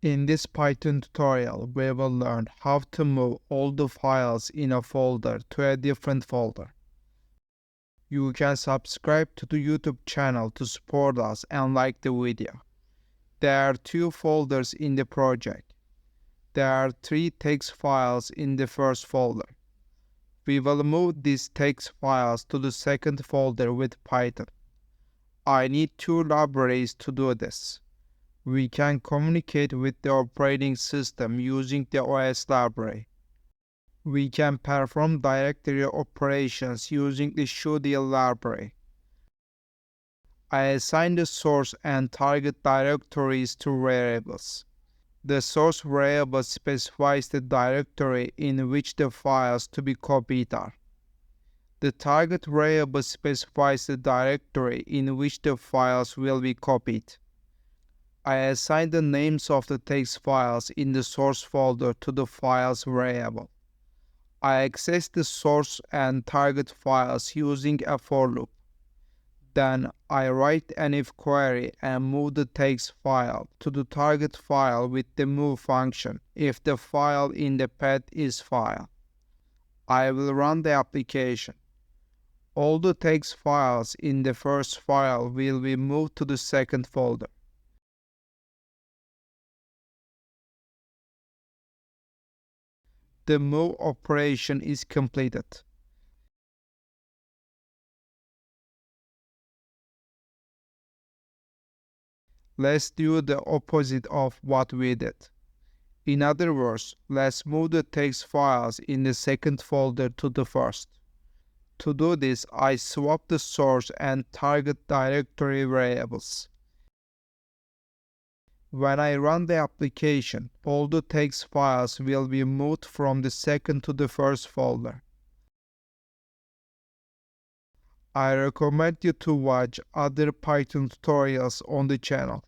In this Python tutorial, we will learn how to move all the files in a folder to a different folder. You can subscribe to the YouTube channel to support us and like the video. There are 2 folders in the project. There are 3 text files in the first folder. We will move these text files to the second folder with Python. I need 2 libraries to do this. We can communicate with the operating system using the OS library. We can perform directory operations using the shutil library. I assign the source and target directories to variables. The source variable specifies the directory in which the files to be copied are. The target variable specifies the directory in which the files will be copied. I assign the names of the text files in the source folder to the files variable. I access the source and target files using a for loop. Then I write an if query and move the text file to the target file with the move function if the file in the path is file. I will run the application. All the text files in the first file will be moved to the second folder. The move operation is completed. Let's do the opposite of what we did. In other words, let's move the text files in the second folder to the first. To do this, I swap the source and target directory variables. When I run the application, all the text files will be moved from the second to the first folder. I recommend you to watch other Python tutorials on the channel.